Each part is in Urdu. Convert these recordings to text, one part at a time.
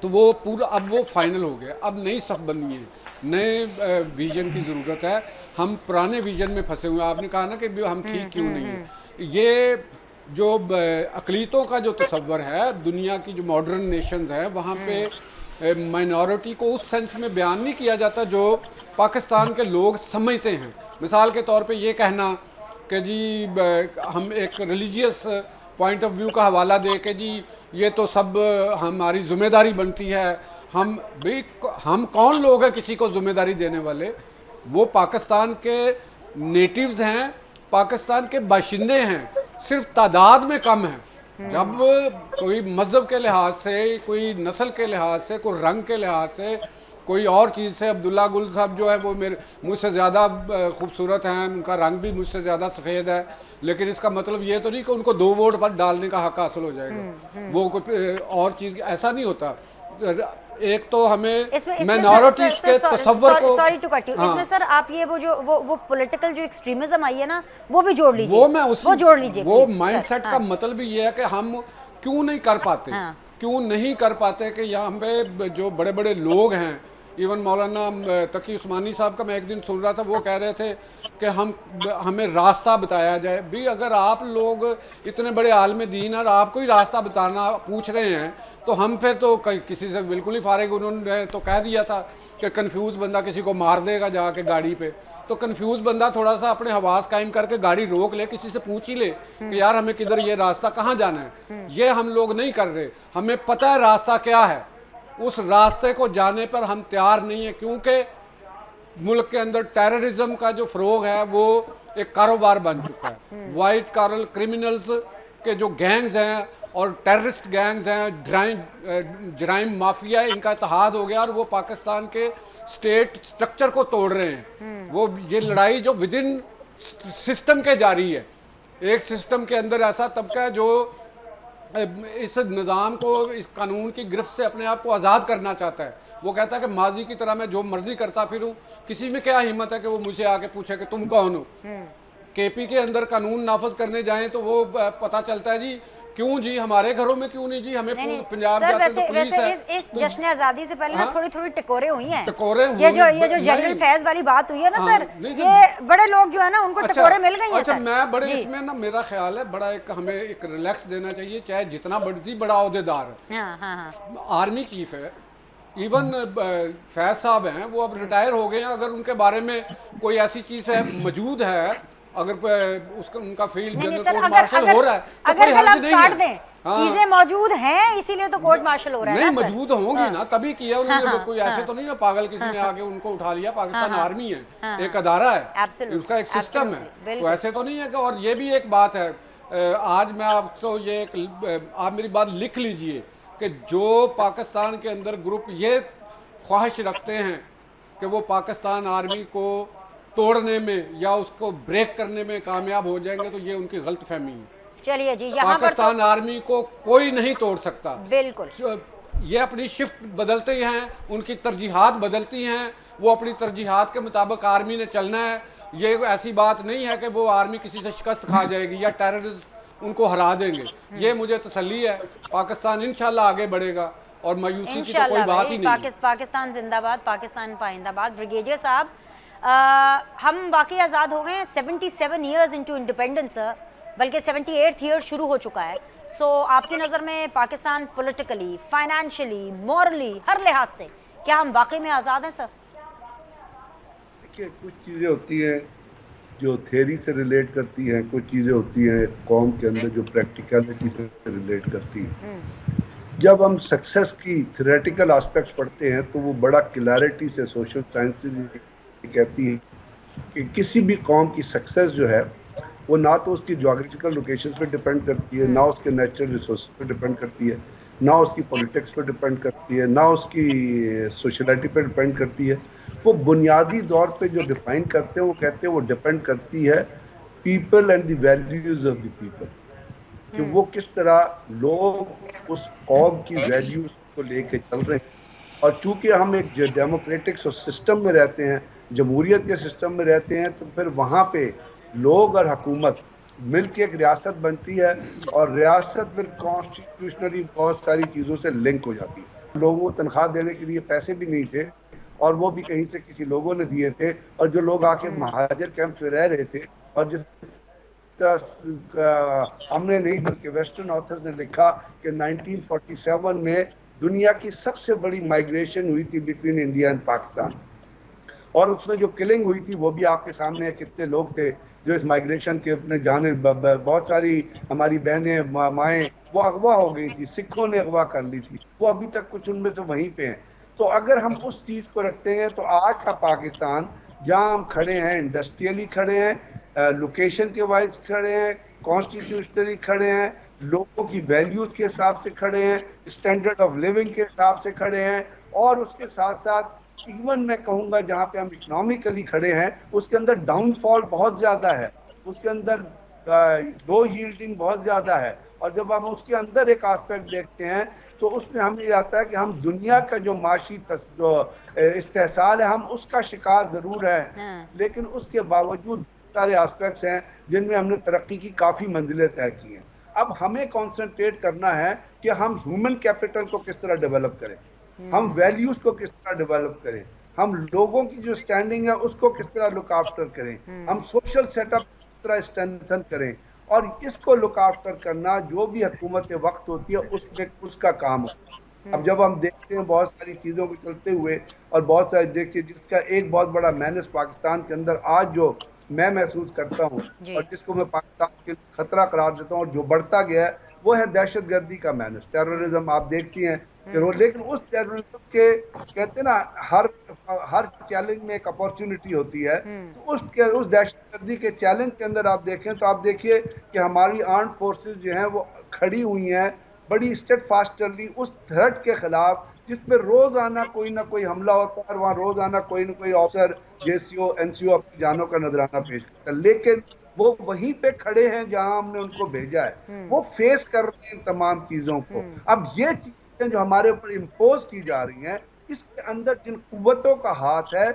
تو وہ پورا اب وہ فائنل ہو گیا. اب نئی صف بندی ہے, نئے ویژن کی ضرورت ہے. ہم پرانے ویژن میں پھنسے ہوئے ہیں. آپ نے کہا نا کہ ہم ٹھیک کیوں نہیں ہیں. یہ جو اقلیتوں کا جو تصور ہے دنیا کی جو ماڈرن نیشنز ہیں وہاں پہ مائنورٹی کو اس سینس میں بیان نہیں کیا جاتا جو پاکستان کے لوگ سمجھتے ہیں. مثال کے طور پہ یہ کہنا کہ جی ہم ایک ریلیجیس پوائنٹ آف ویو کا حوالہ دے کہ جی یہ تو سب ہماری ذمہ داری بنتی ہے. ہم کون لوگ ہیں کسی کو ذمہ داری دینے والے؟ وہ پاکستان کے نیٹیوز ہیں, پاکستان کے باشندے ہیں, صرف تعداد میں کم ہیں. جب کوئی مذہب کے لحاظ سے, کوئی نسل کے لحاظ سے, کوئی رنگ کے لحاظ سے, کوئی اور چیز سے, عبداللہ گل صاحب جو ہے وہ مجھ سے زیادہ خوبصورت ہیں, ان کا رنگ بھی مجھ سے زیادہ سفید ہے, لیکن اس کا مطلب یہ تو نہیں کہ ان کو 2 ووٹ پر ڈالنے کا حق حاصل ہو جائے گا. وہ کوئی اور چیز ایسا نہیں ہوتا. ایک تو ہمیں مائنورٹیز کے تصور کو سوری ٹو کٹ یو, اس میں سر آپ یہ وہ پولیٹیکل جو ایکسٹریمزم آئی ہے نا وہ بھی جوڑ لیجیے. وہ جوڑ لیجیے. وہ مائنڈ سیٹ کا مطلب یہ ہے کہ ہم کیوں نہیں کر پاتے, کیوں نہیں کر پاتے کہ یہاں پہ جو بڑے بڑے لوگ ہیں, ایون مولانا تقی عثمانی صاحب کا میں ایک دن سن رہا تھا, وہ کہہ رہے تھے کہ ہمیں راستہ بتایا جائے. بھی اگر آپ لوگ اتنے بڑے عالم دین اور آپ کو ہی راستہ بتانا پوچھ رہے ہیں تو ہم پھر تو کسی سے بالکل ہی فارغ. انہوں نے تو کہہ دیا تھا کہ کنفیوز بندہ کسی کو مار دے گا جا کے گاڑی پہ. تو کنفیوز بندہ تھوڑا سا اپنے حواس قائم کر کے گاڑی روک لے, کسی سے پوچھ ہی لے کہ یار ہمیں کدھر یہ راستہ کہاں جانا ہے. یہ ہم لوگ نہیں کر رہے. ہمیں پتہ ہے راستہ کیا ہے, اس راستے کو جانے پر ہم تیار نہیں ہیں, کیونکہ ملک کے اندر ٹیررزم کا جو فروغ ہے وہ ایک کاروبار بن چکا ہے. وائٹ کارل کرمنلز کے جو گینگز ہیں اور ٹیررسٹ گینگز ہیں, جرائم مافیا, ان کا اتحاد ہو گیا اور وہ پاکستان کے سٹیٹ سٹرکچر کو توڑ رہے ہیں. وہ یہ لڑائی جو ود ان سسٹم کے جاری ہے. ایک سسٹم کے اندر ایسا طبقہ ہے جو اس نظام کو, اس قانون کی گرفت سے اپنے آپ کو آزاد کرنا چاہتا ہے. وہ کہتا ہے کہ ماضی کی طرح میں جو مرضی کرتا پھروں, کسی میں کیا ہمت ہے کہ وہ مجھ سے آ کے پوچھے کہ تم کون ہو. کے پی کے اندر قانون نافذ کرنے جائیں تو وہ پتہ چلتا ہے جی کیوں جی ہمارے گھروں میں کیوں نہیں جی, ہمیں پنجاب جاتے تو پولیس ہے. اس جشن آزادی سے پہلے نا تھوڑی ٹکورے ہوئی ہیں. یہ جو جنرل فیض والی بات ہوئی ہے نا سر, یہ بڑے لوگ جو ہے نا ان کو ٹکورے مل گئی ہیں. اچھا میں بڑے اس میں نا میرا خیال ہے بڑا ہمیں ایک ریلیکس دینا چاہیے, چاہے جتنا مرضی بڑا عہدیدار ہے, آرمی چیف ہے, ایون فیض صاحب ہیں, وہ اب ریٹائر ہو گئے ہیں. اگر ان کے بارے میں کوئی ایسی چیز ہے موجود ہے, اگر ان کا فیلڈ جنرل کورٹ مارشل ہو رہا ہے تو کوئی حرج نہیں ہے. چیزیں موجود ہیں اسی لیے تو کورٹ مارشل ہو رہا ہے. نہیں موجود ہوں گی نا تبھی کیا انہوں نے, کوئی ایسے تو نہیں نا پاگل کسی نے آگے ان کو اٹھا لیا. پاکستان آرمی ہے, ایک ادارہ ہے, اس کا ایک سسٹم ہے, تو ایسے تو نہیں ہے کہ. اور یہ بھی ایک بات ہے, آج میں آپ کو یہ آپ میری بات لکھ لیجئے کہ جو پاکستان کے اندر گروپ یہ خواہش رکھتے ہیں کہ وہ پاکستان آرمی کو توڑنے میں یا اس کو بریک کرنے میں کامیاب ہو جائیں گے تو یہ ان کی غلط فہمی ہے. چلیے جی, یہاں پر پاکستان آرمی کو کوئی نہیں توڑ سکتا. بالکل, یہ اپنی شفٹ بدلتے ہیں, ان کی ترجیحات بدلتی ہیں, وہ اپنی ترجیحات کے مطابق آرمی نے چلنا ہے. یہ ایسی بات نہیں ہے کہ وہ آرمی کسی سے شکست کھا جائے گی یا ٹیررسٹ ان کو ہرا دیں گے. یہ مجھے تسلی ہے, پاکستان انشاءاللہ آگے بڑھے گا اور مایوسی کی تو کوئی بات ہی نہیں. پاکستان زندہ باد, پاکستان پائندہ باد. بریگیڈیئر صاحب, ہم واقعی آزاد ہو گئے ہیں 77 ایئرز انٹو انڈیپینڈنس, بلکہ 78 ایئر شروع ہو چکا ہے. سو آپ کی نظر میں پاکستان پولیٹیکلی, فائنینشلی, مورلی, ہر لحاظ سے کیا ہم واقعی میں آزاد ہیں سر؟ دیکھیے کچھ چیزیں ہوتی ہیں جو تھیوری سے ریلیٹ کرتی ہیں, کچھ چیزیں ہوتی ہیں قوم کے اندر جو پریکٹیکلٹی سے ریلیٹ کرتی ہیں. جب ہم سکسیس کی تھیوریٹیکل آسپیکٹس پڑھتے ہیں تو وہ بڑا کلیئرٹی سے سوشل سائنسز کہتی ہیں کہ کسی بھی قوم کی سکسیس جو ہے وہ نہ تو اس کی جغرافیکل لوکیشنز پہ ڈیپینڈ کرتی ہے, نہ اس کے نیچرل ریسورسز پہ ڈیپینڈ کرتی ہے, نہ اس کی پولیٹکس پہ ڈیپینڈ کرتی ہے, نہ اس کی سوشلٹی پہ ڈیپینڈ کرتی ہے. وہ بنیادی طور پہ جو ڈیفائن کرتے ہیں وہ کہتے ہیں وہ ڈیپینڈ کرتی ہے people and the values of the people, کہ وہ کس طرح لوگ اس قوم کی ویلیوز کو لے کے چل رہے ہیں. اور چونکہ ہم ایک ڈیموکریٹک سسٹم میں رہتے ہیں, جمہوریت کے سسٹم میں رہتے ہیں, تو پھر وہاں پہ لوگ اور حکومت مل کے ایک ریاست بنتی ہے اور ریاست پھر کانسٹیٹیوشنلی بہت ساری چیزوں سے لنک ہو جاتی ہے. لوگوں کو تنخواہ دینے کے لیے پیسے بھی نہیں تھے اور وہ بھی کہیں سے کسی لوگوں نے دیے تھے, اور جو لوگ آ کے مہاجر کیمپ میں رہ رہے تھے, اور جس ہم نے نہیں بلکہ ویسٹرن آتھرز نے لکھا کہ 1947 میں دنیا کی سب سے بڑی مائگریشن ہوئی تھی بٹوین انڈیا اینڈ پاکستان, اور اس میں جو کلنگ ہوئی تھی وہ بھی آپ کے سامنے ہے. کتنے لوگ تھے جو اس مائگریشن کے اپنے جانے, بہت ساری ہماری بہنیں مائیں وہ اغوا ہو گئی تھی, سکھوں نے اغوا کر لی تھی, وہ ابھی تک کچھ ان میں سے وہیں پہ ہیں. تو اگر ہم اس چیز کو رکھتے ہیں تو آج کا پاکستان جہاں ہم کھڑے ہیں, انڈسٹریلی کھڑے ہیں, لوکیشن کے وائز کھڑے ہیں, کانسٹیٹیوشنلی کھڑے ہیں, لوگوں کی ویلیوز کے حساب سے کھڑے ہیں, اسٹینڈرڈ آف لیونگ کے حساب سے کھڑے ہیں, اور اس کے ساتھ ساتھ ایون میں کہوں گا جہاں پہ ہم اکنامکلی کھڑے ہیں اس کے اندر ڈاؤن فال بہت زیادہ ہے, اس کے اندر لو ییلڈنگ بہت زیادہ ہے. اور جب ہم اس کے اندر ایک آسپیکٹ دیکھتے ہیں تو اس میں ہمیں یہ آتا ہے کہ ہم دنیا کا جو معاشی جو استحصال ہے ہم اس کا شکار ضرور ہے, لیکن اس کے باوجود سارے آسپیکٹس ہیں جن میں ہم نے ترقی کی کافی منزلیں طے کی ہیں. اب ہمیں کانسنٹریٹ کرنا ہے کہ ہم ہیومن کیپٹل کو کس طرح ڈیولپ کریں, ہم ویلیوز کو کس طرح ڈیولپ کریں, ہم لوگوں کی جو سٹینڈنگ ہے اس کو کس طرح لک آفٹر کریں, ہم سوشل سیٹ اپ کس طرح اسٹرینتھن کریں. اور اس کو لک آفٹر کرنا جو بھی حکومت وقت ہوتی ہے اس میں اس کا کام ہوتا ہے. اب جب ہم دیکھتے ہیں بہت ساری چیزوں کو چلتے ہوئے, اور بہت سارے دیکھتے جس کا ایک بہت بڑا مینس پاکستان کے اندر آج جو میں محسوس کرتا ہوں اور جس کو میں پاکستان کے خطرہ قرار دیتا ہوں اور جو بڑھتا گیا ہے وہ ہے دہشت گردی کا مینس, ٹیررزم. آپ دیکھتی ہیں لیکن اس ٹیررزم کے کہتے ہیں نا ہر چیلنج میں ایک اپارچونٹی ہوتی ہے, تو اس دہشت گردی کے چیلنج کے اندر آپ دیکھیں تو آپ دیکھیے کہ ہماری آرمڈ فورسز جو ہیں وہ کھڑی ہوئی ہیں بڑی اسٹیڈ فاسٹرلی اس تھریٹ کے خلاف جس میں روزانہ کوئی نہ کوئی حملہ ہوتا ہے, اور وہاں روزانہ کوئی نہ کوئی آفیسر جے سی او این سی او اپنی جانوں کا نذرانہ پیش کرتا ہے, لیکن وہ وہیں پہ کھڑے ہیں جہاں ہم نے ان کو بھیجا ہے, وہ فیس کر رہے ہیں تمام چیزوں کو. اب یہ چیزیں جو ہمارے اوپر امپوز کی جا رہی ہیں اس کے اندر جن قوتوں کا ہاتھ ہے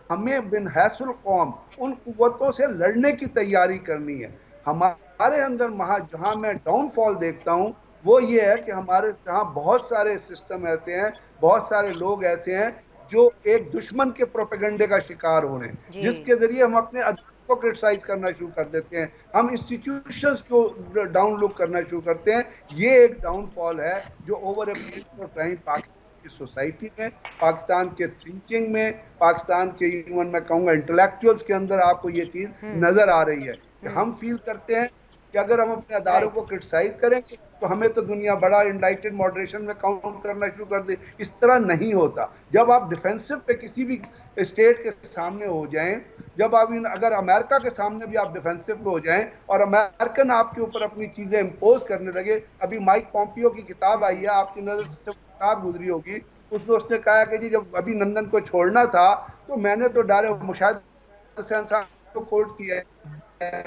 ہمیں بن حیث القوم ان قوتوں سے لڑنے کی تیاری کرنی ہے. ہمارے اندر جہاں میں ڈاؤن فال دیکھتا ہوں وہ یہ ہے کہ ہمارے جہاں بہت سارے سسٹم ایسے ہیں, بہت سارے لوگ ایسے ہیں جو ایک دشمن کے پروپیگنڈے کا شکار ہو رہے ہیں, جس کے ذریعے ہم اپنے عدالت کو کرٹیسائز کرنا شروع کر دیتے ہیں, ہم انسٹیٹیوشنز کو ڈاؤن لک کرنا شروع کرتے ہیں. یہ ایک ڈاؤن فال ہے جو over a period of time Pakistan کی سوسائٹی میں, پاکستان کے تھنکنگ میں, پاکستان کے ایون میں کہوں گا انٹلیکچوئلز کے اندر آپ کو یہ چیز نظر آ رہی ہے کہ ہم فیل کرتے ہیں کہ اگر ہم اپنے اداروں کو کرٹیسائز کریں گے تو ہمیں تو دنیا بڑا انلائٹڈ ماڈریشن میں کاؤنٹ کرنا شروع کر دے. اس طرح نہیں ہوتا. جب آپ ڈیفینسو پہ کسی بھی اسٹیٹ کے سامنے ہو جائیں, جب آپ اگر امریکہ کے سامنے بھی آپ ڈیفینسو پہ ہو جائیں اور امریکن آپ کے اوپر اپنی چیزیں امپوز کرنے لگے, ابھی مائک پومپیو کی کتاب آئی ہے, آپ کی نظر سے کتاب گزری ہوگی, اس میں اس نے کہا کہ جی جب ابھی لندن کو چھوڑنا تھا تو میں نے تو مشاہد حسین صاحب کو کوٹ کیا ہے,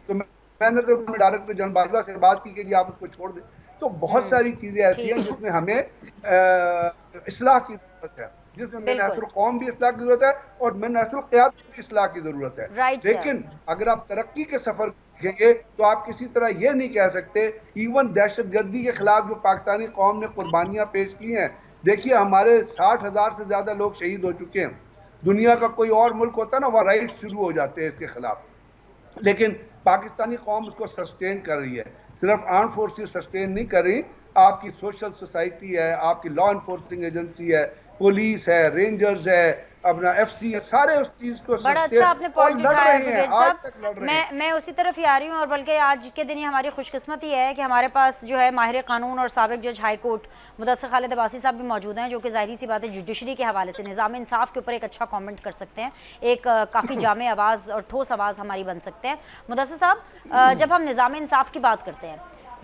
تو میں نے تو ڈائریکٹر جنرل باجوہ سے بات کی کہ جی آپ اس کو چھوڑ دیں. تو بہت ساری چیزیں ایسی ہیں جس میں ہمیں اصلاح کی ضرورت ہے, جس میں من حیث القوم بھی اصلاح کی ضرورت ہے اور من حیث القیادت بھی اصلاح کی ضرورت ہے. لیکن اگر آپ ترقی کے سفر دیکھیں گے تو آپ کسی طرح یہ نہیں کہہ سکتے. ایون دہشت گردی کے خلاف جو پاکستانی قوم نے قربانیاں پیش کی ہیں, دیکھیے ہمارے 60,000 سے زیادہ لوگ شہید ہو چکے ہیں. دنیا کا کوئی اور ملک ہوتا ہے نا وہ رائٹ شروع ہو جاتے ہیں اس کے خلاف, لیکن پاکستانی قوم اس کو سسٹین کر رہی ہے. صرف آرم فورسز سسٹین نہیں کر رہی, آپ کی سوشل سوسائٹی ہے, آپ کی لا انفورسنگ ایجنسی ہے, پولیس ہے, رینجرز ہے, اپنا ایف سی ہے, سارے اس چیز کو بڑا اچھا آپ نے پوائنٹ اٹھایا بریگیڈ صاحب. میں اسی طرف ہی آ رہی ہوں, اور بلکہ آج کے دن ہی ہماری خوش قسمتی ہے کہ ہمارے پاس جو ہے ماہر قانون اور سابق جج ہائی کورٹ مدثر خالد عباسی صاحب بھی موجود ہیں, جو کہ ظاہری سی بات ہے جوڈیشری کے حوالے سے نظام انصاف کے اوپر ایک اچھا کامنٹ کر سکتے ہیں, ایک کافی جامع آواز اور ٹھوس آواز ہماری بن سکتے ہیں. مدثر صاحب, جب ہم نظام انصاف کی بات کرتے ہیں,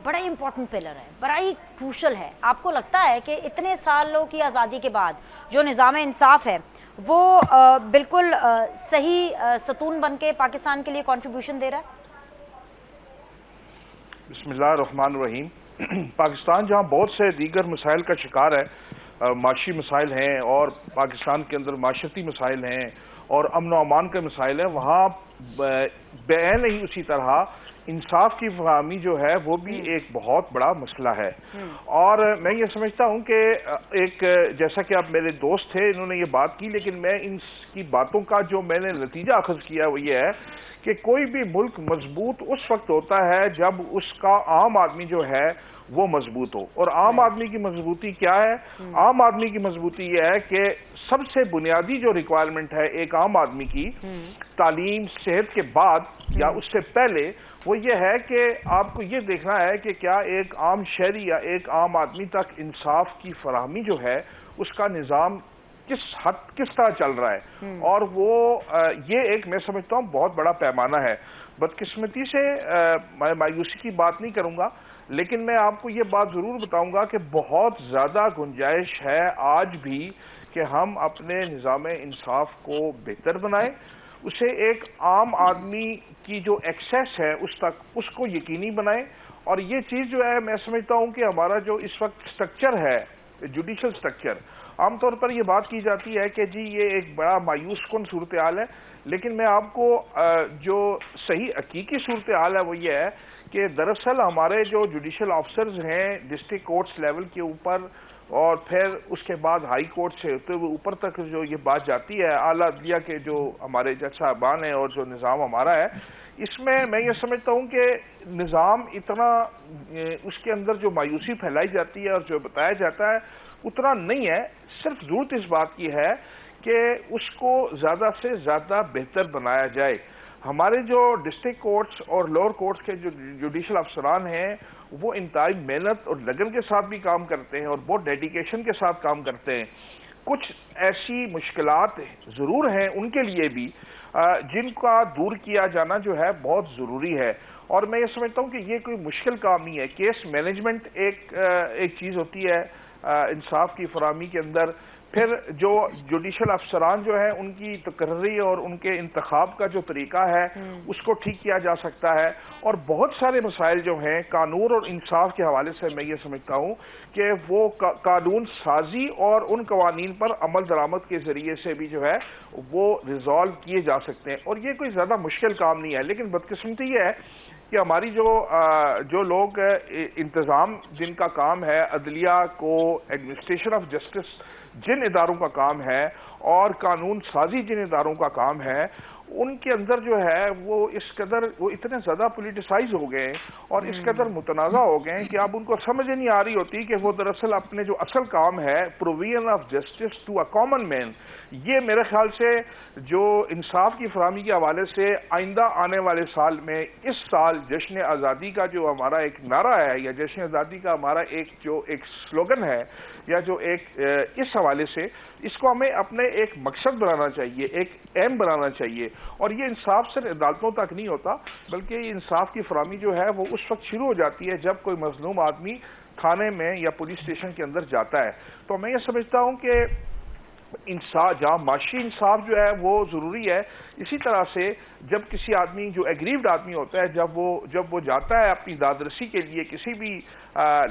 بڑا ہی امپورٹنٹ پلر ہے, بڑا ہی کروشل ہے. آپ کو لگتا ہے کہ اتنے سالوں کی آزادی کے بعد جو نظام انصاف ہے وہ بالکل صحیح ستون بن کے پاکستان کے لیے کنٹریبیوشن دے رہا ہے؟ بسم اللہ الرحمن الرحیم. پاکستان جہاں بہت سے دیگر مسائل کا شکار ہے, معاشی مسائل ہیں اور پاکستان کے اندر معاشرتی مسائل ہیں اور امن و امان کے مسائل ہیں، وہاں بیان ہی اسی طرح انصاف کی فراہمی جو ہے وہ بھی ایک بہت بڑا مسئلہ ہے۔ اور میں یہ سمجھتا ہوں کہ ایک جیسا کہ اب میرے دوست تھے انہوں نے یہ بات کی، لیکن میں ان کی باتوں کا جو میں نے نتیجہ اخذ کیا وہ یہ ہے کہ کوئی بھی ملک مضبوط اس وقت ہوتا ہے جب اس کا عام آدمی جو ہے وہ مضبوط ہو۔ اور عام آدمی کی مضبوطی کیا ہے؟ عام آدمی کی مضبوطی یہ ہے کہ سب سے بنیادی جو ریکوائرمنٹ ہے ایک عام آدمی کی تعلیم صحت کے بعد یا اس سے پہلے، وہ یہ ہے کہ آپ کو یہ دیکھنا ہے کہ کیا ایک عام شہری یا ایک عام آدمی تک انصاف کی فراہمی جو ہے اس کا نظام کس طرح چل رہا ہے، اور وہ یہ ایک میں سمجھتا ہوں بہت بڑا پیمانہ ہے۔ بدقسمتی سے میں مایوسی کی بات نہیں کروں گا، لیکن میں آپ کو یہ بات ضرور بتاؤں گا کہ بہت زیادہ گنجائش ہے آج بھی کہ ہم اپنے نظام انصاف کو بہتر بنائیں، اسے ایک عام آدمی کی جو ایکسیس ہے اس کو یقینی بنائیں۔ اور یہ چیز جو ہے میں سمجھتا ہوں کہ ہمارا جو اس وقت سٹرکچر ہے، جوڈیشل سٹرکچر، عام طور پر یہ بات کی جاتی ہے کہ جی یہ ایک بڑا مایوس کن صورتحال ہے، لیکن میں آپ کو جو صحیح حقیقی صورتحال ہے وہ یہ ہے کہ دراصل ہمارے جو جوڈیشل آفیسرز ہیں ڈسٹرکٹ کورٹس لیول کے اوپر اور پھر اس کے بعد ہائی کورٹ سے ہوتے ہوئے اوپر تک جو یہ بات جاتی ہے، اعلیٰ عدلیہ کے جو ہمارے جج صاحبان ہیں اور جو نظام ہمارا ہے، اس میں یہ سمجھتا ہوں کہ نظام اتنا اس کے اندر جو مایوسی پھیلائی جاتی ہے اور جو بتایا جاتا ہے اتنا نہیں ہے۔ صرف ضرورت اس بات کی ہے کہ اس کو زیادہ سے زیادہ بہتر بنایا جائے۔ ہمارے جو ڈسٹرکٹ کورٹس اور لوور کورٹس کے جو جوڈیشل افسران ہیں وہ انتہائی محنت اور لگن کے ساتھ بھی کام کرتے ہیں اور بہت ڈیڈیکیشن کے ساتھ کام کرتے ہیں۔ کچھ ایسی مشکلات ضرور ہیں ان کے لیے بھی جن کا دور کیا جانا جو ہے بہت ضروری ہے، اور میں یہ سمجھتا ہوں کہ یہ کوئی مشکل کام نہیں ہے۔ کیس مینجمنٹ ایک چیز ہوتی ہے انصاف کی فراہمی کے اندر، پھر جو جوڈیشل افسران جو ہیں ان کی تقرری اور ان کے انتخاب کا جو طریقہ ہے اس کو ٹھیک کیا جا سکتا ہے، اور بہت سارے مسائل جو ہیں قانون اور انصاف کے حوالے سے میں یہ سمجھتا ہوں کہ وہ قانون سازی اور ان قوانین پر عمل درآمد کے ذریعے سے بھی جو ہے وہ ریزالو کیے جا سکتے ہیں، اور یہ کوئی زیادہ مشکل کام نہیں ہے۔ لیکن بدقسمتی یہ ہے کہ ہماری جو لوگ انتظام جن کا کام ہے، عدلیہ کو، ایڈمنسٹریشن آف جسٹس جن اداروں کا کام ہے اور قانون سازی جن اداروں کا کام ہے، ان کے اندر جو ہے وہ اس قدر وہ اتنے زیادہ پولیٹیسائز ہو گئے اور اس قدر متنازع ہو گئے کہ اب ان کو سمجھ نہیں آ رہی ہوتی کہ وہ دراصل اپنے جو اصل کام ہے provision of justice to a common man, یہ میرے خیال سے جو انصاف کی فراہمی کے حوالے سے آئندہ آنے والے سال میں، اس سال جشن آزادی کا جو ہمارا ایک نعرہ ہے یا جشن آزادی کا ہمارا ایک سلوگن ہے یا جو ایک اس حوالے سے اس کو ہمیں اپنے ایک مقصد بنانا چاہیے، ایک ایم بنانا چاہیے، اور یہ انصاف صرف عدالتوں تک نہیں ہوتا بلکہ یہ انصاف کی فراہمی جو ہے وہ اس وقت شروع ہو جاتی ہے جب کوئی مظلوم آدمی تھانے میں یا پولیس اسٹیشن کے اندر جاتا ہے۔ تو میں یہ سمجھتا ہوں کہ انصاف، جہاں معاشی انصاف جو ہے وہ ضروری ہے، اسی طرح سے جب کسی آدمی جو ایگریوڈ آدمی ہوتا ہے جب وہ جاتا ہے اپنی داد رسی کے لیے کسی بھی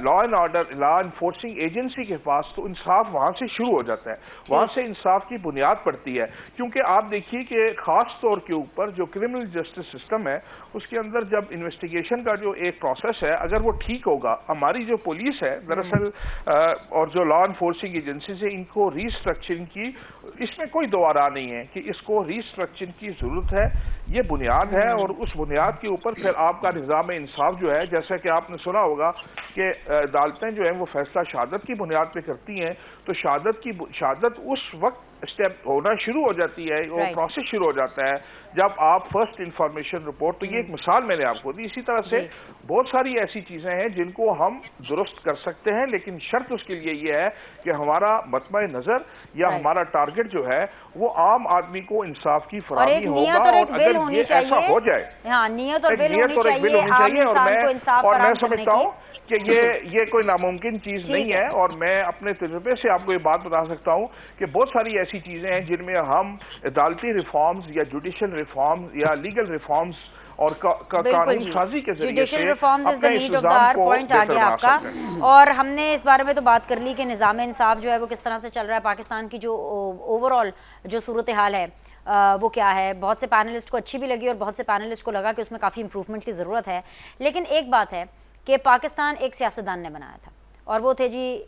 law and order, law enforcing agency کے پاس، تو انصاف وہاں سے شروع ہو جاتا ہے، وہاں سے انصاف کی بنیاد پڑتی ہے۔ کیونکہ آپ دیکھیے کہ خاص طور کے اوپر جو کرمنل جسٹس سسٹم ہے اس کے اندر جب انویسٹیگیشن کا جو ایک پروسیس ہے اگر وہ ٹھیک ہوگا، ہماری جو پولیس ہے دراصل اور جو لا انفورسنگ ایجنسیز ہیں ان کو ری اسٹرکچرنگ کی، اس میں کوئی دو آراء نہیں ہے کہ اس کو ری اسٹرکچرنگ کی ضرورت ہے، یہ بنیاد ہے، اور اس بنیاد کے اوپر پھر آپ کا نظام انصاف جو ہے، جیسا کہ آپ نے سنا ہوگا کہ عدالتیں جو ہیں وہ فیصلہ شہادت کی بنیاد پہ کرتی ہیں، تو شہادت اس وقت اسٹیپ ہونا شروع ہو جاتی ہے، وہ پروسیس شروع ہو جاتا ہے جب آپ فرسٹ انفارمیشن رپورٹ، تو یہ ایک مثال میں نے آپ کو دی۔ اسی طرح سے بہت ساری ایسی چیزیں ہیں جن کو ہم درست کر سکتے ہیں، لیکن شرط اس کے لیے یہ ہے کہ ہمارا مطمع نظر یا ہمارا ٹارگٹ جو ہے وہ عام آدمی کو انصاف کی فراہمی ہوگا، اور اگر یہ ایسا ہو جائے، نیت اور ول ہونی چاہیے عام انسان کو انصاف اور میں فراہم کرنے سمجھتا ہوں کی۔ کہ یہ کوئی ناممکن چیز نہیں ہے، اور میں اپنے تجربے سے آپ کو یہ بات بتا سکتا ہوں کہ بہت ساری ایسی چیزیں ہیں جن میں ہم عدالتی ریفارمز یا جوڈیشل ریفارمز یا لیگل ریفارمز اور قانون سازی کے ذریعے سے جوڈیشل ریفارمز از اپنے دا اس نیڈ آف نظام دا کو پوائنٹ آ بہتر گیا بنا آپ کا، سکتے ہیں۔ اور ہم نے اس بارے میں تو بات کر لی کہ نظام انصاف جو ہے وہ کس طرح سے چل رہا ہے، پاکستان کی جو اوور آل جو صورتحال ہے وہ کیا ہے. بہت سے پینلسٹ کو اچھی بھی لگی اور بہت سے پینلسٹ کو لگا کہ اس میں کافی امپروومنٹ کی ضرورت ہے. لیکن ایک بات ہے کہ پاکستان ایک سیاستدان نے بنایا تھا اور وہ تھے جی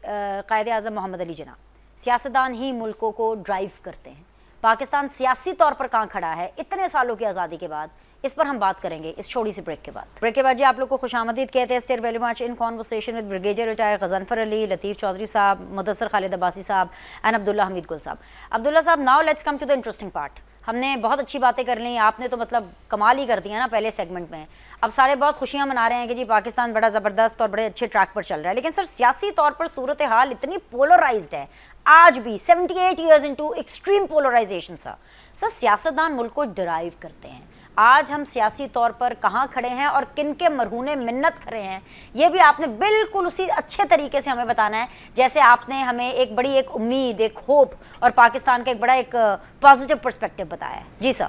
قائد اعظم محمد علی جناح. سیاستدان ہی ملکوں کو ڈرائیو کرتے ہیں. پاکستان سیاسی طور پر کہاں کھڑا ہے اتنے سالوں کی آزادی کے بعد, اس پر ہم بات کریں گے اس چھوٹی سی بریک کے بعد. بریک کے بعد جی آپ لوگ کو خوش آمدید کہتے ہیں. Stay very much in conversation with brigadier retired Ghazanfar Ali, Latif Chaudhry sahib, Mudassar خالد عباسی صاحب اینڈ عبداللہ حمید گل صاحب. عبداللہ صاحب, now let's come to the interesting part. ہم نے بہت اچھی باتیں کر لیں, آپ نے تو مطلب کمال ہی کر دیا نا پہلے سیگمنٹ میں. اب سارے بہت خوشیاں منا رہے ہیں کہ جی پاکستان بڑا زبردست اور بڑے اچھے ٹریک پر چل رہا ہے. لیکن سر سیاسی طور پر صورتحال اتنی پولرائزڈ ہے آج بھی, 78 ایئرز انٹو ایکسٹریم پولرائزیشن. سر سیاستدان ملک کو ڈرائیو کرتے ہیں. آج ہم سیاسی طور پر کہاں کھڑے ہیں اور کن کے مرہون منت کھڑے ہیں, یہ بھی آپ نے بالکل اسی اچھے طریقے سے ہمیں بتانا ہے جیسے آپ نے ہمیں ایک بڑی ایک امید, ایک ہوپ اور پاکستان کا ایک بڑا ایک پازیٹیو پرسپیکٹو بتایا ہے. جی سر.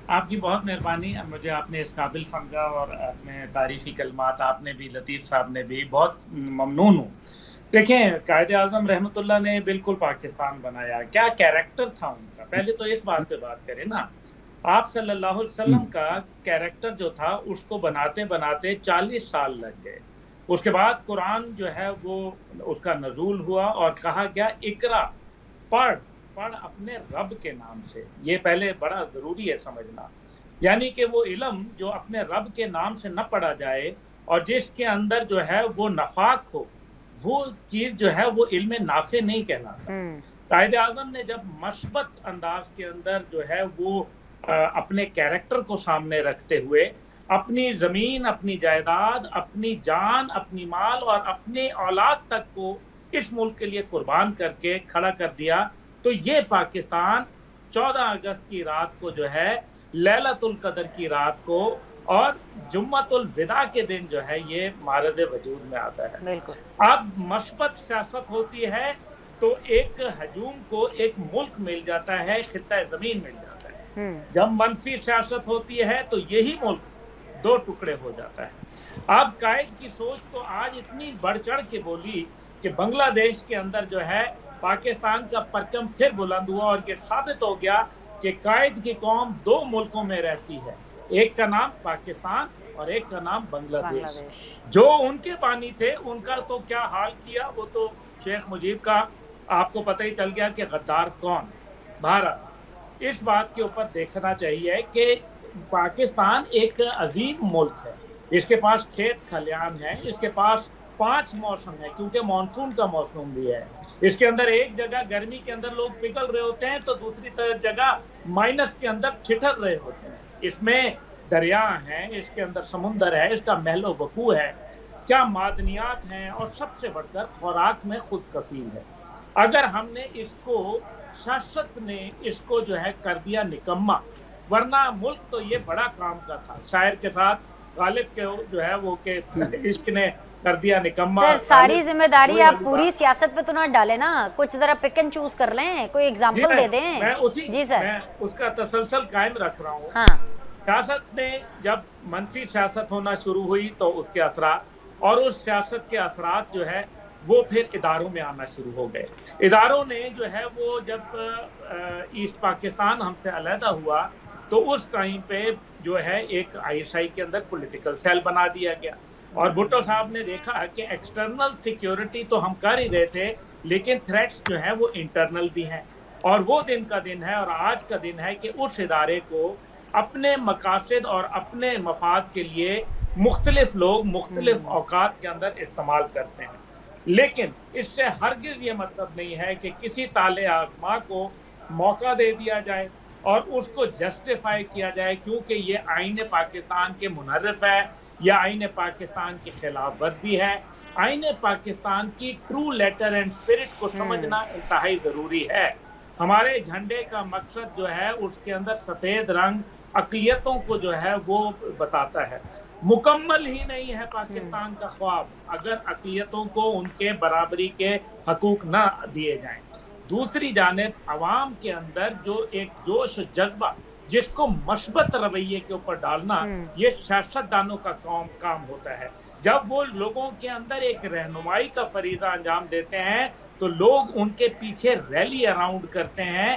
آپ کی بہت مہربانی, مجھے آپ نے اس قابل سمجھا اور اپنے تعریفی کلمات آپ نے بھی, لطیف صاحب نے بھی, بہت ممنون ہوں. دیکھیں قائد اعظم رحمۃ اللہ نے بالکل پاکستان بنایا, کیا کیریکٹر تھا ان کا. پہلے تو اس بات پہ بات کریں نا, آپ صلی اللہ علیہ وسلم کا کیریکٹر جو تھا اس کو بناتے بناتے 40 سال لگ گئے. اس کے بعد قرآن جو ہے وہ اس کا نزول ہوا اور کہا گیا اقرا, پڑھ اپنے رب کے نام سے. یہ پہلے بڑا ضروری ہے سمجھنا, یعنی کہ وہ علم جو اپنے رب کے نام سے نہ پڑھا جائے اور جس کے اندر جو ہے وہ نفاق ہو, وہ چیز جو ہے وہ علم نافع نہیں کہلاتا. قائد اعظم نے جب مثبت انداز کے اندر جو ہے وہ اپنے کیریکٹر کو سامنے رکھتے ہوئے اپنی زمین, اپنی جائیداد, اپنی جان, اپنی مال اور اپنی اولاد تک کو اس ملک کے لیے قربان کر کے کھڑا کر دیا, تو یہ پاکستان 14 اگست کی رات کو جو ہے لیلۃ القدر کی رات کو اور جمعۃ الوداع کے دن جو ہے یہ معرض وجود میں آتا ہے. بالکل. اب مثبت سیاست ہوتی ہے تو ایک ہجوم کو ایک ملک مل جاتا ہے, خطہ زمین مل جاتا ہے. جب منفی سیاست ہوتی ہے تو یہی ملک 2 ٹکڑے ہو جاتا ہے. اب قائد کی سوچ تو آج اتنی بڑھ چڑھ کے بولی کہ بنگلہ دیش کے اندر جو ہے پاکستان کا پرچم پھر بلند ہوا اور یہ ثابت ہو گیا کہ قائد کی قوم 2 ملکوں میں رہتی ہے, ایک کا نام پاکستان اور ایک کا نام بنگلہ دیش. جو ان کے بانی تھے ان کا تو کیا حال کیا, وہ تو شیخ مجیب کا آپ کو پتہ ہی چل گیا کہ غدار کون. بھارت اس بات کے اوپر دیکھنا چاہیے کہ پاکستان ایک عظیم ملک ہے, اس کے پاس کھیت کھلیان ہے, اس کے پاس 5 موسم ہے کیونکہ مانسون کا موسم بھی ہے. اس کے اندر ایک جگہ گرمی کے اندر لوگ پگھل رہے ہوتے ہیں تو دوسری جگہ مائنس کے اندر ٹھٹر رہے ہوتے ہیں. اس میں دریا ہیں, اس کے اندر سمندر ہے, اس کا محل و وقوع ہے, کیا معدنیات ہیں اور سب سے بڑھ کر خوراک میں خود کفیل ہے. اگر ہم نے اس کو, سیاست نے اس کو جو ہے کر دیا نکما, ورنہ ملک تو یہ بڑا کام کا تھا. شاعر کے ساتھ غالب کے جو ہے وہ کہ عشق نے کر دیا نکما. سر ساری ذمہ داری آپ پوری سیاست پہ تو نہ ڈالیں نا, کچھ ذرا پک اینڈ چوز کر لیں, کوئی ایگزامپل دے دیں. جی سر, میں اس کا تسلسل قائم رکھ رہا ہوں. ہاں, سیاست نے جب منفی سیاست ہونا شروع ہوئی تو اس کے اثرات, اور اس سیاست کے اثرات جو ہے وہ پھر اداروں میں آنا شروع ہو گئے. اداروں نے جو ہے وہ جب ایسٹ پاکستان ہم سے علیحدہ ہوا تو اس ٹائم پہ جو ہے ایک ISI کے اندر پولیٹیکل سیل بنا دیا گیا, اور بھٹو صاحب نے دیکھا کہ ایکسٹرنل سیکیورٹی تو ہم کر ہی رہے تھے لیکن تھریٹس جو ہیں وہ انٹرنل بھی ہیں. اور وہ دن کا دن ہے اور آج کا دن ہے کہ اس ادارے کو اپنے مقاصد اور اپنے مفاد کے لیے مختلف لوگ مختلف اوقات کے اندر استعمال کرتے ہیں. لیکن اس سے ہرگز یہ مطلب نہیں ہے کہ کسی طالع آزما کو موقع دے دیا جائے اور اس کو جسٹیفائی کیا جائے کیونکہ یہ آئین پاکستان کے منحرف ہے یا آئین پاکستان کی خلاف ورزی ہے. آئین پاکستان کی ٹرو لیٹر اینڈ اسپرٹ کو سمجھنا انتہائی ضروری ہے. ہمارے جھنڈے کا مقصد جو ہے اس کے اندر سفید رنگ اقلیتوں کو جو ہے وہ بتاتا ہے. مکمل ہی نہیں ہے پاکستان کا خواب اگر اقلیتوں کو ان کے برابری کے حقوق نہ دیے جائیں. دوسری جانب عوام کے اندر جو ایک جوش و جذبہ جس کو مثبت رویے کے اوپر ڈالنا یہ سیاست دانوں کا کام ہوتا ہے. جب وہ لوگوں کے اندر ایک رہنمائی کا فریضہ انجام دیتے ہیں تو لوگ ان کے پیچھے ریلی اراؤنڈ کرتے ہیں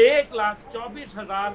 1,24,000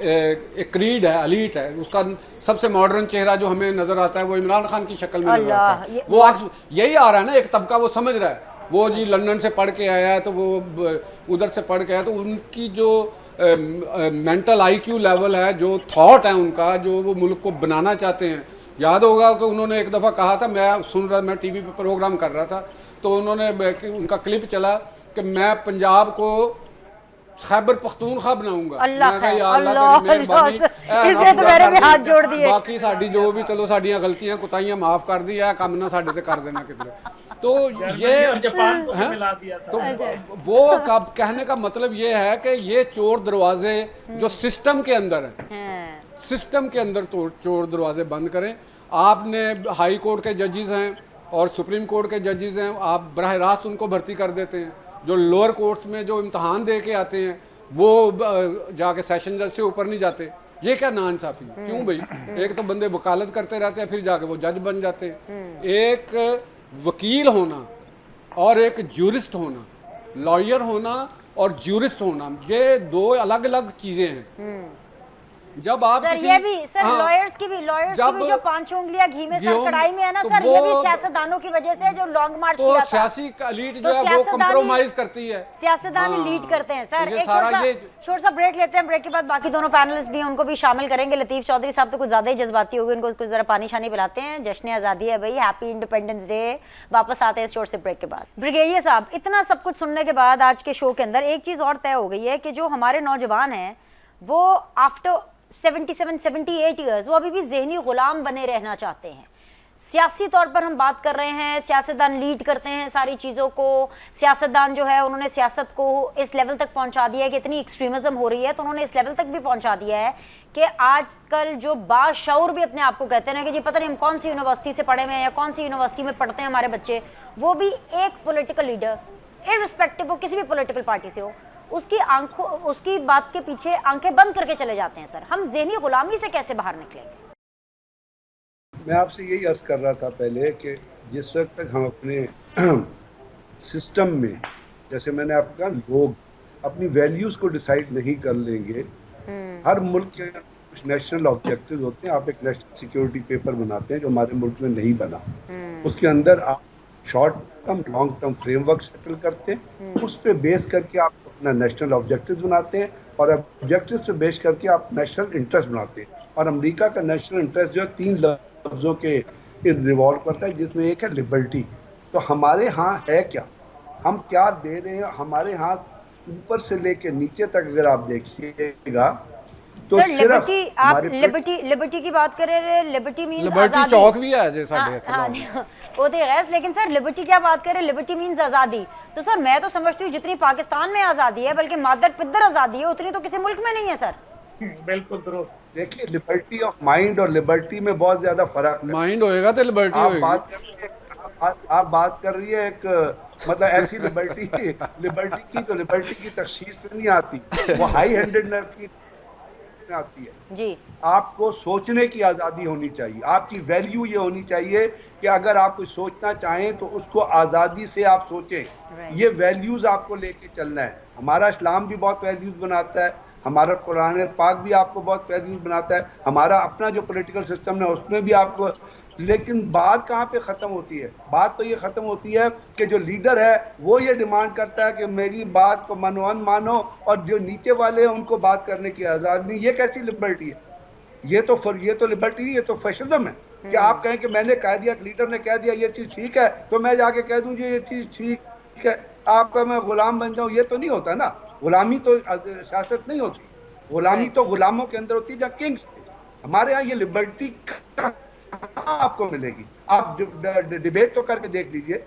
ایک کریڈ ہے, الیٹ ہے, اس کا سب سے ماڈرن چہرہ جو ہمیں نظر آتا ہے وہ عمران خان کی شکل میں نظر آتا ہے. وہ یہی آ رہا ہے نا, ایک طبقہ وہ سمجھ رہا ہے, وہ جی لندن سے پڑھ کے آیا ہے تو وہ ادھر سے پڑھ کے آیا, تو ان کی جو مینٹل آئی کیو لیول ہے, جو تھاٹ ہے ان کا, جو وہ ملک کو بنانا چاہتے ہیں. یاد ہوگا کہ انہوں نے ایک دفعہ کہا تھا, میں ٹی وی پہ پروگرام کر رہا تھا, تو انہوں نے ان کا کلپ چلا کہ میں پنجاب کو خیبر پختونخوا بناؤں گا. باقی ساڈی جو بھی چلو ساڈیاں غلطیاں کوتاہیاں معاف کر دی ہے, کم نہ ساڈے تے کر دینا کدھر. تو یہ تو وہ کہنے کا مطلب یہ ہے کہ یہ چور دروازے جو سسٹم کے اندر ہیں, سسٹم کے اندر چور دروازے بند کریں. آپ نے ہائی کورٹ کے ججز ہیں اور سپریم کورٹ کے ججز ہیں, آپ براہ راست ان کو بھرتی کر دیتے ہیں. جو لوور کورٹس میں جو امتحان دے کے آتے ہیں وہ جا کے سیشن جج سے اوپر نہیں جاتے. یہ کیا ناانصافی ہے؟ کیوں بھائی؟ ایک تو بندے وکالت کرتے رہتے ہیں, پھر جا کے وہ جج بن جاتے ہیں. ایک وکیل ہونا اور ایک جورسٹ ہونا, لائر ہونا اور جورسٹ ہونا, یہ دو الگ الگ چیزیں ہیں. جب آپ سر یہ بھی سر لائرز کی بھی جو 5 انگلیاں گھی میں سر کڑائی میں ہے نا سر, یہ بھی سیاستدانوں کی وجہ سے جو لانگ مارچ کیا تھا. سیاسی ایلیٹ جو ہے وہ کمپرومائز کرتی ہے, سیاستدان لیڈ کرتے ہیں. سر ایک چھوٹا سا بریک لیتے ہیں, بریک کے بعد باقی دونوں پینلسٹ بھی ان کو بھی شامل کریں گے. لطیف چودھری صاحب تو کچھ زیادہ ہی جذباتی ہو گئے, ان کو کچھ ذرا پانی شانی پلاتے ہیں. جشن آزادی ہے بھائی, ہیپی انڈیپینڈنس ڈے. واپس آتے ہیں اس چھوٹے سے بریک کے بعد. بریگیڈیئر صاحب, اتنا سب کچھ سننے کے بعد آج کے شو کے اندر ایک چیز اور طے ہو گئی ہے کہ جو ہمارے نوجوان ہیں وہ آفٹر 77-78 ایئرز وہ ابھی بھی ذہنی غلام بنے رہنا چاہتے ہیں. سیاسی طور پر ہم بات کر رہے ہیں, سیاستدان لیڈ کرتے ہیں ساری چیزوں کو. سیاستدان جو ہے انہوں نے سیاست کو اس لیول تک پہنچا دیا ہے کہ اتنی ایکسٹریمزم ہو رہی ہے, تو انہوں نے اس لیول تک بھی پہنچا دیا ہے کہ آج کل جو باشعور بھی اپنے آپ کو کہتے ہیں کہ جی پتہ نہیں ہم کون سی یونیورسٹی سے پڑھے ہوئے ہیں یا کون سی یونیورسٹی میں پڑھتے ہیں ہمارے بچے, وہ بھی ایک پولیٹیکل لیڈر ارسپیکٹو وہ کسی بھی پولیٹیکل پارٹی سے ہو, اس کی بات کے پیچھے آنکھیں بند کر کے چلے جاتے ہیں. سر ہم ذہنی غلامی سے کیسے باہر نکلیں گے؟ میں آپ سے یہی عرض کر رہا تھا پہلے کہ جس وقت تک ہم اپنے سسٹم میں, جیسے میں نے آپ کو کہا, لوگ اپنی ویلیوز کو ڈیسائیڈ نہیں کر لیں گے. ہر ملک کے کچھ نیشنل آبجیکٹیوز ہوتے ہیں. آپ ایک نیشنل سیکیورٹی پیپر بناتے ہیں جو ہمارے ملک میں نہیں بنا, اس کے اندر آپ short term long term frame work settle کرتے ہیں, اس پہ بیس کر کے آپ اپنا نیشنل آبجیکٹیوز بناتے ہیں, اور آبجیکٹیوز سے بیس کر کے آپ نیشنل انٹرسٹ بناتے ہیں. اور امریکہ کا نیشنل انٹرسٹ جو ہے 3 لفظوں کے ریوالو کرتا ہے, جس میں ایک ہے لبرٹی. تو ہمارے ہاں ہے کیا, ہم کیا دے رہے ہیں؟ ہمارے ہاں اوپر سے لے کے نیچے تک اگر آپ دیکھیے گا تو صرف آپ لبرٹی کی بات کریں, لبرٹی مینز لبرٹی چوک بھی ہے جی ساڈے وہ تو غیر, لیکن سر لبرٹی کیا بات کریں, لبرٹی مینز آزادی. تو سر میں تو سمجھتی ہوں جتنی پاکستان میں آزادی ہے بلکہ مادر پدر آزادی ہے اتنی تو کسی ملک میں نہیں ہے. سر بالکل درست. دیکھیے لبرٹی آف مائنڈ اور لبرٹی میں بہت زیادہ فرق ہے. مائنڈ ہوئے گا تو لبرٹی ہوئے گی. آپ بات کر رہی ہے ایک مطلب ایسی لبرٹی کی جو لبرٹی کی تخصیص پہ نہیں آتی, وہ ہائی ہینڈڈنس کی آتی ہے. جی آپ کو سوچنے کی آزادی ہونی چاہیے. آپ کی ویلیو یہ ہونی چاہیے کہ اگر آپ کچھ سوچنا چاہیں تو اس کو آزادی سے آپ سوچیں. یہ ویلیوز آپ کو لے کے چلنا ہے. ہمارا اسلام بھی بہت ویلیوز بناتا ہے, ہمارا قرآن پاک بھی آپ کو بہت ویلیوز بناتا ہے, ہمارا اپنا جو پولیٹیکل سسٹم ہے اس میں بھی آپ کو. لیکن بات کہاں پہ ختم ہوتی ہے؟ بات تو یہ ختم ہوتی ہے کہ جو لیڈر ہے وہ یہ ڈیمانڈ کرتا ہے کہ میری بات کو مانو, اور جو نیچے والے ہیں ان کو بات کرنے کی آزادی نہیں. یہ کیسی لبرٹی ہے؟ یہ تو لبرٹی نہیں, یہ تو فیشزم ہے. کہ آپ کہیں کہ میں نے کہہ دیا, لیڈر نے کہہ دیا یہ چیز ٹھیک ہے, تو میں جا کے کہہ دوں یہ چیز ٹھیک ہے, آپ کا میں غلام بن جاؤں. یہ تو نہیں ہوتا نا. غلامی تو سیاست نہیں ہوتی. غلامی تو غلاموں کے اندر ہوتی جہاں کنگز تھے. ہمارے ہاں یہ لبرٹی آپ کو ملے گی. آپ ڈیبیٹ تو کر کے دیکھ لیجئے.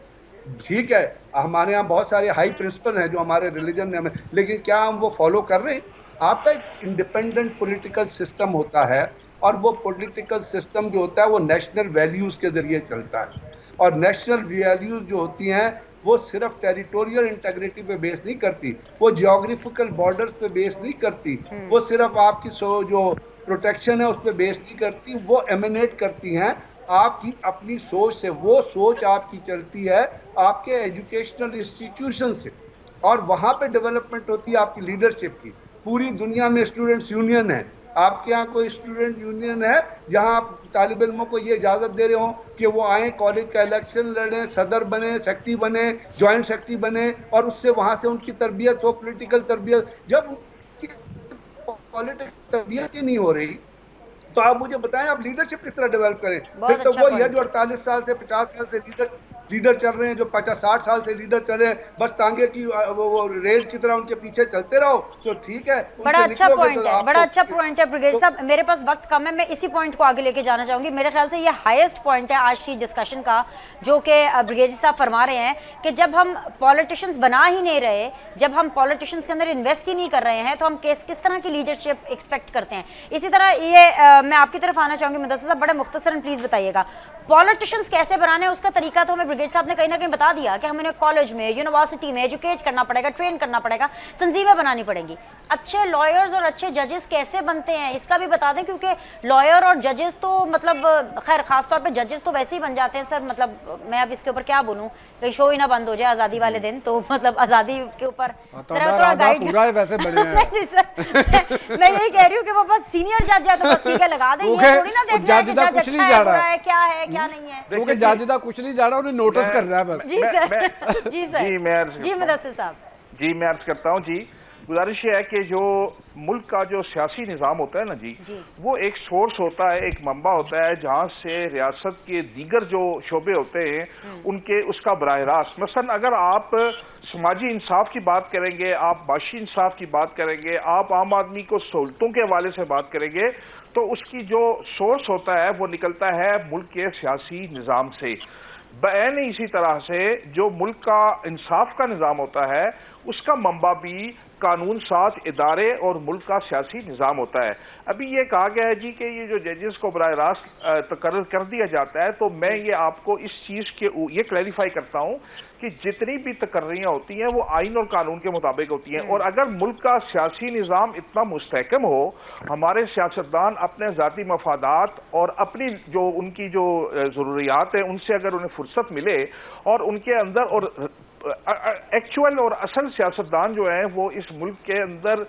ٹھیک ہے ہمارے ہاں بہت سارے ہائی پرنسپل ہیں جو ہمارے ریلیجن میں ہمیں, لیکن کیا ہم وہ فالو کر رہے ہیں؟ آپ کا ایک انڈیپینڈنٹ پولیٹیکل سسٹم ہوتا ہے, اور وہ پولیٹیکل سسٹم جو ہوتا ہے وہ نیشنل ویلیوز کے ذریعے چلتا ہے. اور نیشنل ویلیوز جو ہوتی ہیں وہ صرف ٹیریٹوریل انٹیگریٹی پہ بیس نہیں کرتی, وہ جیوگرافیکل بارڈرز پہ بیس نہیں کرتی, وہ صرف آپ کی جو پروٹیکشن ہے اس پہ بیس نہیں کرتی, وہ ایمینیٹ کرتی ہیں آپ کی اپنی سوچ سے. وہ سوچ آپ کی چلتی ہے آپ کے ایجوکیشنل انسٹیٹیوشن سے, اور وہاں پہ ڈیولپمنٹ ہوتی ہے آپ کی لیڈرشپ کی. پوری دنیا میں اسٹوڈنٹس یونین ہے, آپ کے یہاں کوئی اسٹوڈنٹ یونین ہے جہاں آپ طالب علموں کو یہ اجازت دے رہے ہوں کہ وہ آئیں کالج کا الیکشن لڑیں, صدر بنے, سیکٹری بنے, جوائنٹ سیکٹری بنے, اور اس سے وہاں سے ان کی تربیت ہو, پولیٹیکل تربیت؟ جب ان کی پولیٹکس تربیت ہی نہیں ہو رہی تو آپ مجھے بتائیں آپ لیڈرشپ کس طرح ڈیولپ کریں؟ پھر تو وہی ہے جو 48 سال سے 50 سال سے لیڈر چل رہے ہیں, جو 50-60 سال سے لیڈر چل رہے ہیں, بس ٹانگے کی وہ ریل کی طرح ان کے پیچھے چلتے رہو تو ٹھیک ہے. بڑا اچھا پوائنٹ ہے, بڑا اچھا پوائنٹ ہے بریگیڈ صاحب. میرے پاس وقت کم ہے, میں اسی پوائنٹ کو آگے لے کے جانا چاہوں گی. میرے خیال سے یہ ہائیسٹ پوائنٹ ہے آج کی ڈسکشن کا, جو کہ بریگیڈ صاحب فرما رہے ہیں کہ جب ہم پولیٹیشنز بنا ہی نہیں رہے, جب ہم پولیٹیشنز کے اندر انویسٹ ہی نہیں کر رہے ہیں, تو ہم کس طرح کی لیڈرشپ ایکسپیکٹ کرتے ہیں. اسی طرح یہ میں آپ کی طرف آنا چاہوں گی مدثر صاحب, بڑے مختصراً پلیز بتائیے گا پولیٹیشنز کیسے بنانے ہیں. اس کا طریقہ تو ہمیں بریگیڈ صاحب نے کہیں نہ کہیں بتا دیا کہ ہم انہیں کالج میں, یونیورسٹی میں ایجوکیٹ کرنا پڑے گا, ٹرین کرنا پڑے گا, تنظیمیں بنانی پڑیں گی. اچھے لائرز اور اچھے ججز کیسے بنتے ہیں اس کا بھی بتا دیں, کیونکہ لائر اور ججز تو مطلب خیر خاص طور پہ ججز تو ویسے ہی بن جاتے ہیں سر. مطلب میں اب اس کے اوپر کیا بولوں, کہیں شو ہی نہ بند ہو جائے آزادی والے دن, تو مطلب آزادی کے اوپر تھوڑا گائیڈ. میں یہی کہہ رہی ہوں کہ وہ بس سینئر جج ہے تو بس ٹھیک ہے لگا دیں, یہ تھوڑی نہ دیکھ رہا ہے کہ جج اچھا ہے برا ہے, کیا ہے کیا نہیں ہے, کیونکہ جج دا کچھ نہیں جا رہا, انہیں نوٹس کر رہا ہے بس. جی سر, جی سر, جی مدثر صاحب. جی میں عرض کرتا ہوں. جی گزارش یہ ہے کہ جو ملک کا جو سیاسی نظام ہوتا ہے نا جی, وہ ایک سورس ہوتا ہے, ایک منبع ہوتا ہے جہاں سے ریاست کے دیگر جو شعبے ہوتے ہیں ان کے اس کا براہ راست, مثلا اگر آپ سماجی انصاف کی بات کریں گے, آپ معاشی انصاف کی بات کریں گے, آپ عام آدمی کو سہولتوں کے حوالے سے بات کریں گے, تو اس کی جو سورس ہوتا ہے وہ نکلتا ہے ملک کے سیاسی نظام سے. بعین اسی طرح سے جو ملک کا انصاف کا نظام ہوتا ہے اس کا منبع بھی قانون ساز ادارے اور ملک کا سیاسی نظام ہوتا ہے. ابھی یہ کہا گیا ہے جی کہ یہ جو ججز کو براہ راست تقرر کر دیا جاتا ہے, تو میں یہ آپ کو اس چیز کے یہ کلیریفائی کرتا ہوں کہ جتنی بھی تقرریاں ہوتی ہیں وہ آئین اور قانون کے مطابق ہوتی ہیں, اور اگر ملک کا سیاسی نظام اتنا مستحکم ہو, ہمارے سیاستدان اپنے ذاتی مفادات اور اپنی جو ان کی جو ضروریات ہیں ان سے اگر انہیں فرصت ملے اور ان کے اندر اور ایکچوئل اور اصل سیاستدان جو ہیں وہ اس ملک کے اندر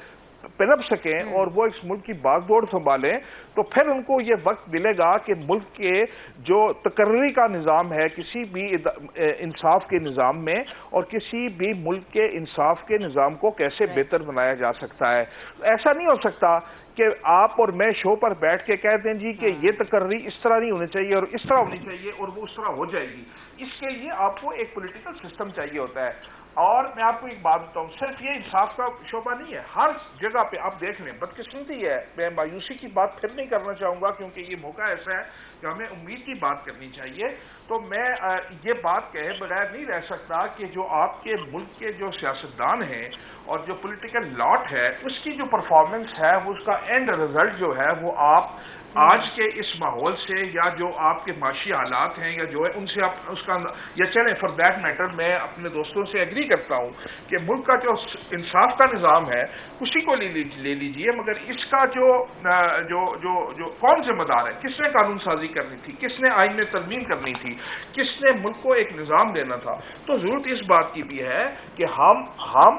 پنپ سکیں اور وہ اس ملک کی باغ دوڑ سنبھالیں, تو پھر ان کو یہ وقت ملے گا کہ ملک کے جو تقرری کا نظام ہے کسی بھی انصاف کے نظام میں, اور کسی بھی ملک کے انصاف کے نظام کو کیسے بہتر بنایا جا سکتا ہے. ایسا نہیں ہو سکتا کہ آپ اور میں شو پر بیٹھ کے کہہ دیں جی کہ یہ تقرری اس طرح نہیں ہونی چاہیے اور اس طرح ہونی چاہیے اور وہ اس طرح ہو جائے گی. اس کے لیے آپ کو ایک پولیٹیکل سسٹم چاہیے ہوتا ہے. اور میں آپ کو ایک بات بتاؤں, صرف یہ انصاف کا شعبہ نہیں ہے, ہر جگہ پہ آپ دیکھ لیں بدقسمتی ہے. میں مایوسی کی بات پھر نہیں کرنا چاہوں گا کیونکہ یہ موقع ایسا ہے کہ ہمیں امید کی بات کرنی چاہیے, تو میں یہ بات کہے بغیر نہیں رہ سکتا کہ جو آپ کے ملک کے جو سیاستدان ہیں اور جو پولیٹیکل لاٹ ہے اس کی جو پرفارمنس ہے وہ اس کا اینڈ رزلٹ جو ہے وہ آپ آج کے اس ماحول سے یا جو آپ کے معاشی حالات ہیں یا جو ہے ان سے آپ اس کا یا چلیں فار دیٹ میٹر میں اپنے دوستوں سے ایگری کرتا ہوں کہ ملک کا جو انصاف کا نظام ہے اسی کو لے لیجئے, مگر اس کا جو کون ذمہ دار ہے, کس نے قانون سازی کرنی تھی, کس نے آئین میں ترمیم کرنی تھی, کس نے ملک کو ایک نظام دینا تھا. تو ضرورت اس بات کی بھی ہے کہ ہم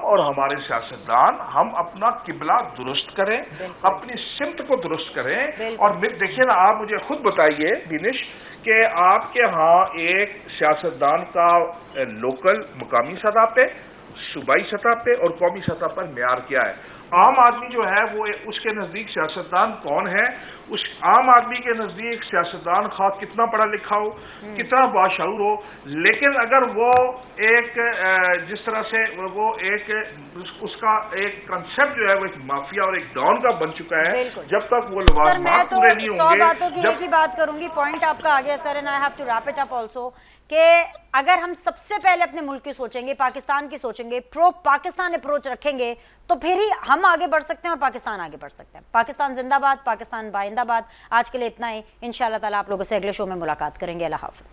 اور ہمارے سیاستدان ہم اپنا قبلہ درست کریں, اپنی سمت کو درست کریں. اور دیکھیے نا, آپ مجھے خود بتائیے بینش کہ آپ کے ہاں ایک سیاستدان کا لوکل مقامی سطح پہ, صوبائی سطح پہ اور قومی سطح پر معیار کیا ہے. عام آدمی جو ہے وہ اس کے نزدیک سیاستدان کون ہے, اس عام آدمی کے نزدیک سیاستدان خواہ کتنا پڑھا لکھا ہو, کتنا باشعور ہو, لیکن اگر وہ ایک جس طرح سے وہ ایک اس کا ایک کنسپٹ جو ہے وہ ایک مافیا اور ایک ڈان کا بن چکا ہے, جب تک وہ لوازمات پورے نہیں ہوں گے. سر میں تو 100 باتوں کی ایک ہی بات کروں گی, پوائنٹ آپ کا آ گیا sir, and I have to wrap it up also, کہ اگر ہم سب سے پہلے اپنے ملک کی سوچیں گے, پاکستان کی سوچیں گے, پرو پاکستان اپروچ رکھیں گے, تو پھر ہی ہم آگے بڑھ سکتے ہیں اور پاکستان آگے بڑھ سکتے ہیں. پاکستان زندہ باد, پاکستان بائندہ باد. آج کے لیے اتنا ہی, انشاءاللہ تعالیٰ آپ لوگوں سے اگلے شو میں ملاقات کریں گے. اللہ حافظ.